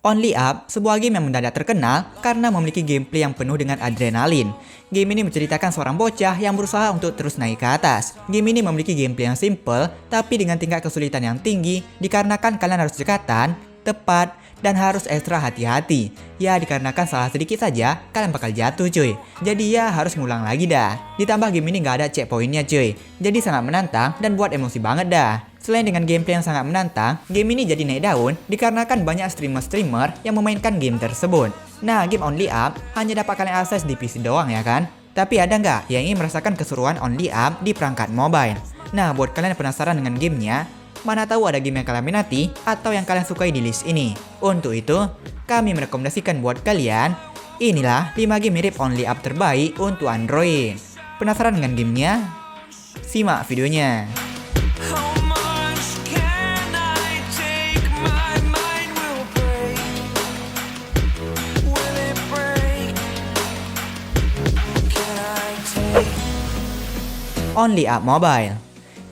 Only Up, sebuah game yang mendadak terkenal karena memiliki gameplay yang penuh dengan adrenalin. Game ini menceritakan seorang bocah yang berusaha untuk terus naik ke atas. Game ini memiliki gameplay yang simple, tapi dengan tingkat kesulitan yang tinggi dikarenakan kalian harus cekatan, tepat, dan harus ekstra hati-hati. Ya, dikarenakan salah sedikit saja, kalian bakal jatuh cuy. Jadi ya harus ngulang lagi dah. Ditambah game ini nggak ada checkpointnya cuy. Jadi sangat menantang dan buat emosi banget dah. Selain dengan gameplay yang sangat menantang, game ini jadi naik daun dikarenakan banyak streamer-streamer yang memainkan game tersebut. Nah, game Only Up hanya dapat kalian akses di PC doang ya kan? Tapi ada nggak yang ingin merasakan keseruan Only Up di perangkat mobile? Nah, buat kalian yang penasaran dengan gamenya, mana tahu ada game yang kalian minati atau yang kalian sukai di list ini. Untuk itu, kami merekomendasikan buat kalian, inilah 5 game mirip Only Up terbaik untuk Android. Penasaran dengan gamenya? Simak videonya. Only Up Mobile.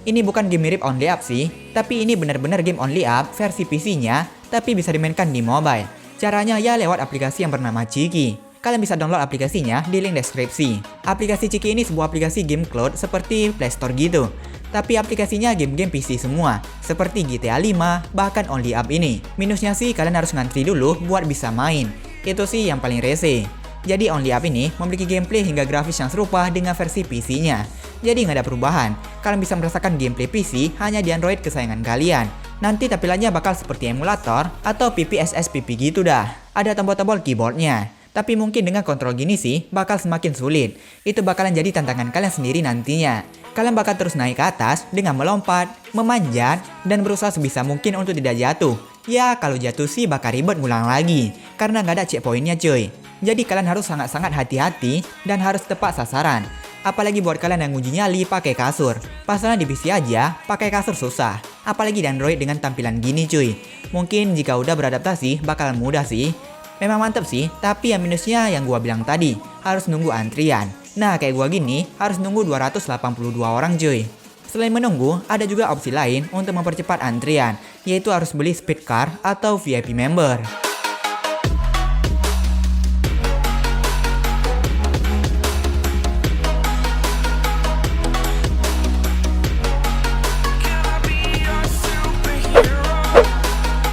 Ini bukan game mirip Only Up sih, tapi ini benar-benar game Only Up versi PC-nya, tapi bisa dimainkan di mobile. Caranya ya lewat aplikasi yang bernama Chiki. Kalian bisa download aplikasinya di link deskripsi. Aplikasi Chiki ini sebuah aplikasi game cloud seperti Play Store gitu. Tapi aplikasinya game-game PC semua, seperti GTA 5, bahkan Only Up ini. Minusnya sih kalian harus ngantri dulu buat bisa main. Itu sih yang paling rese. Jadi Only Up ini memiliki gameplay hingga grafis yang serupa dengan versi PC-nya. Jadi nggak ada perubahan, kalian bisa merasakan gameplay PC hanya di Android kesayangan kalian. Nanti tampilannya bakal seperti emulator atau PPSSPP gitu dah. Ada tombol-tombol keyboardnya. Tapi mungkin dengan kontrol gini sih bakal semakin sulit. Itu bakalan jadi tantangan kalian sendiri nantinya. Kalian bakal terus naik ke atas dengan melompat, memanjat, dan berusaha sebisa mungkin untuk tidak jatuh. Ya kalau jatuh sih bakal ribet ngulang lagi, karena nggak ada checkpointnya cuy. Jadi kalian harus sangat-sangat hati-hati dan harus tepat sasaran. Apalagi buat kalian yang nguji nyali pakai kasur. Pasalnya di PC aja, pakai kasur susah. Apalagi di Android dengan tampilan gini cuy. Mungkin jika udah beradaptasi bakalan mudah sih. Memang mantep sih, tapi yang minusnya yang gua bilang tadi, harus nunggu antrian. Nah kayak gua gini, harus nunggu 282 orang cuy. Selain menunggu, ada juga opsi lain untuk mempercepat antrian, yaitu harus beli speed card atau VIP member.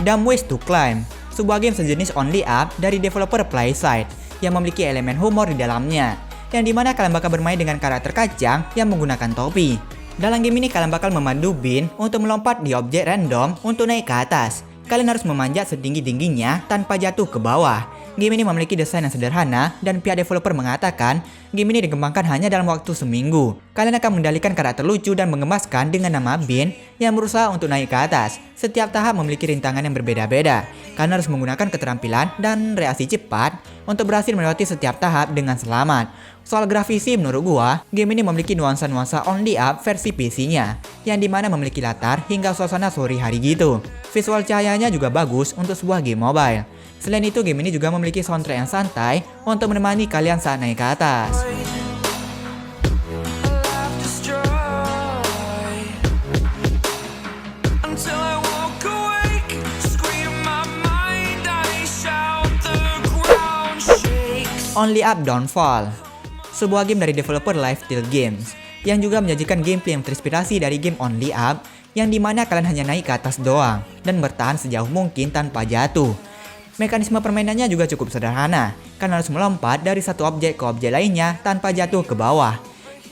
Dumb Ways to Climb, sebuah game sejenis Only Up dari developer Playside yang memiliki elemen humor di dalamnya, yang dimana kalian bakal bermain dengan karakter kacang yang menggunakan topi. Dalam game ini kalian bakal memandu Bean untuk melompat di objek random untuk naik ke atas. Kalian harus memanjat setinggi-tingginya tanpa jatuh ke bawah. Game ini memiliki desain yang sederhana dan pihak developer mengatakan game ini dikembangkan hanya dalam waktu seminggu. Kalian akan mengendalikan karakter lucu dan mengemaskan dengan nama Bean yang berusaha untuk naik ke atas. Setiap tahap memiliki rintangan yang berbeda-beda. Kalian harus menggunakan keterampilan dan reaksi cepat untuk berhasil melewati setiap tahap dengan selamat. Soal grafis sih menurut gua, game ini memiliki nuansa-nuansa Only Up versi PC-nya, yang dimana memiliki latar hingga suasana sore hari gitu. Visual cahayanya juga bagus untuk sebuah game mobile. Selain itu, game ini juga memiliki soundtrack yang santai untuk menemani kalian saat naik ke atas. Only Up Downfall, sebuah game dari developer Lifesteal Games yang juga menyajikan gameplay yang terinspirasi dari game Only Up, yang dimana kalian hanya naik ke atas doang dan bertahan sejauh mungkin tanpa jatuh. Mekanisme permainannya juga cukup sederhana, kalian harus melompat dari satu objek ke objek lainnya tanpa jatuh ke bawah.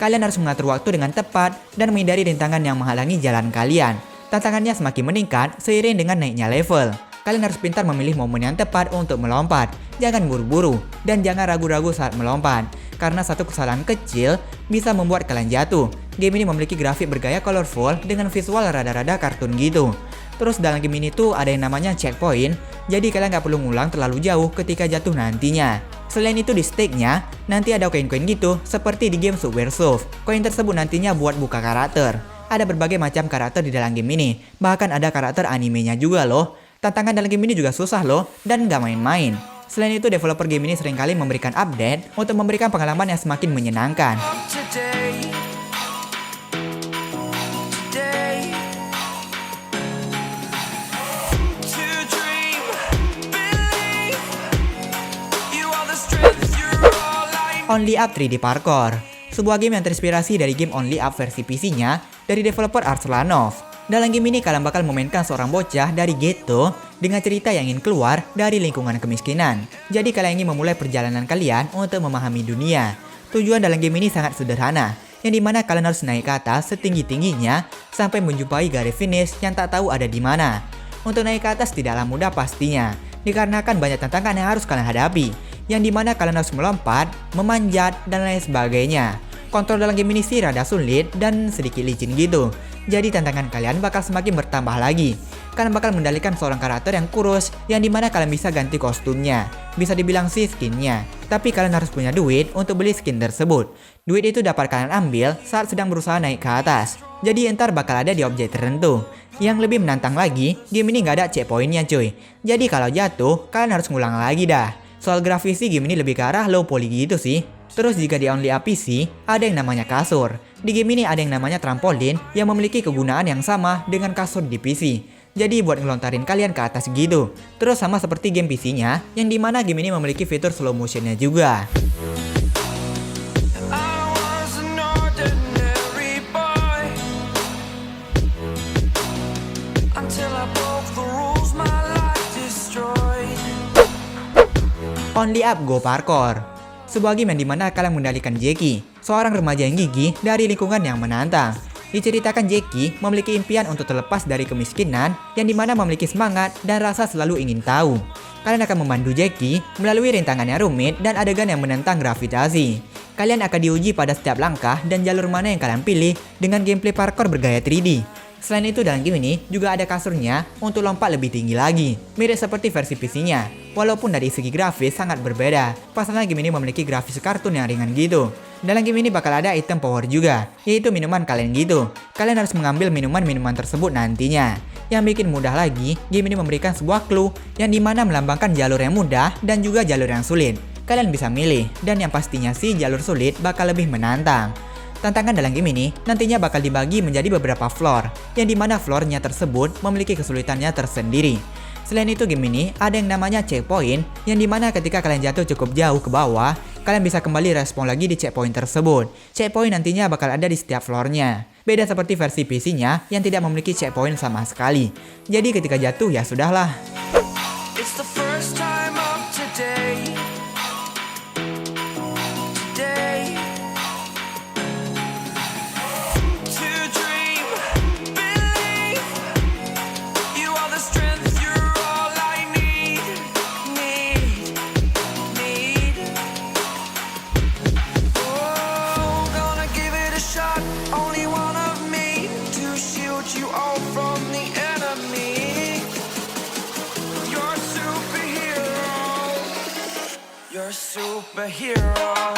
Kalian harus mengatur waktu dengan tepat dan menghindari rintangan yang menghalangi jalan kalian. Tantangannya semakin meningkat seiring dengan naiknya level. Kalian harus pintar memilih momen yang tepat untuk melompat. Jangan buru-buru dan jangan ragu-ragu saat melompat, karena satu kesalahan kecil bisa membuat kalian jatuh. Game ini memiliki grafik bergaya colorful dengan visual rada-rada kartun gitu. Terus dalam game ini tuh ada yang namanya checkpoint, jadi kalian nggak perlu ngulang terlalu jauh ketika jatuh nantinya. Selain itu di stake-nya, nanti ada koin-koin gitu seperti di game Subway Surf. Koin tersebut nantinya buat buka karakter. Ada berbagai macam karakter di dalam game ini, bahkan ada karakter animenya juga loh. Tantangan dalam game ini juga susah loh, dan nggak main-main. Selain itu, developer game ini seringkali memberikan update untuk memberikan pengalaman yang semakin menyenangkan. Only Up 3D Parkour, sebuah game yang terinspirasi dari game Only Up versi PC-nya dari developer Arslanov. Dalam game ini kalian bakal memainkan seorang bocah dari ghetto dengan cerita yang ingin keluar dari lingkungan kemiskinan. Jadi kalian ingin memulai perjalanan kalian untuk memahami dunia. Tujuan dalam game ini sangat sederhana, yang dimana kalian harus naik ke atas setinggi-tingginya sampai menjumpai garis finish yang tak tahu ada di mana. Untuk naik ke atas tidaklah mudah pastinya, dikarenakan banyak tantangan yang harus kalian hadapi, yang dimana kalian harus melompat, memanjat, dan lain sebagainya. Kontrol dalam game ini sih rada sulit dan sedikit licin gitu. Jadi tantangan kalian bakal semakin bertambah lagi. Kalian bakal mendalikan seorang karakter yang kurus, yang dimana kalian bisa ganti kostumnya. Bisa dibilang sih skinnya. Tapi kalian harus punya duit untuk beli skin tersebut. Duit itu dapat kalian ambil saat sedang berusaha naik ke atas. Jadi entar bakal ada di objek tertentu. Yang lebih menantang lagi, game ini nggak ada checkpointnya cuy. Jadi kalau jatuh, kalian harus ngulang lagi dah. Soal grafis sih game ini lebih ke arah low poly gitu sih. Terus jika di Only Up PC, ada yang namanya kasur. Di game ini ada yang namanya trampolin yang memiliki kegunaan yang sama dengan kasur di PC. Jadi buat ngelontarin kalian ke atas gitu. Terus sama seperti game PC-nya, yang dimana game ini memiliki fitur slow motion-nya juga. Only Up Go Parkour, sebuah game yang dimana kalian mengendalikan Jackie, seorang remaja yang gigih dari lingkungan yang menantang. Diceritakan Jackie memiliki impian untuk terlepas dari kemiskinan, yang dimana memiliki semangat dan rasa selalu ingin tahu. Kalian akan membantu Jackie melalui rintangan yang rumit dan adegan yang menentang gravitasi. Kalian akan diuji pada setiap langkah dan jalur mana yang kalian pilih dengan gameplay parkour bergaya 3D. Selain itu dalam game ini juga ada kasurnya untuk lompat lebih tinggi lagi, mirip seperti versi PC-nya. Walaupun dari segi grafis sangat berbeda, pasalnya game ini memiliki grafis kartun yang ringan gitu. Dalam game ini bakal ada item power juga, yaitu minuman kalian gitu. Kalian harus mengambil minuman-minuman tersebut nantinya. Yang bikin mudah lagi, game ini memberikan sebuah clue yang dimana melambangkan jalur yang mudah dan juga jalur yang sulit. Kalian bisa milih, dan yang pastinya sih jalur sulit bakal lebih menantang. Tantangan dalam game ini nantinya bakal dibagi menjadi beberapa floor, yang dimana floornya tersebut memiliki kesulitannya tersendiri. Selain itu game ini ada yang namanya checkpoint, yang dimana ketika kalian jatuh cukup jauh ke bawah, kalian bisa kembali respon lagi di checkpoint tersebut. Checkpoint nantinya bakal ada di setiap floornya. Beda seperti versi PC-nya yang tidak memiliki checkpoint sama sekali. Jadi ketika jatuh ya sudahlah. It's the first time of today. You're a superhero.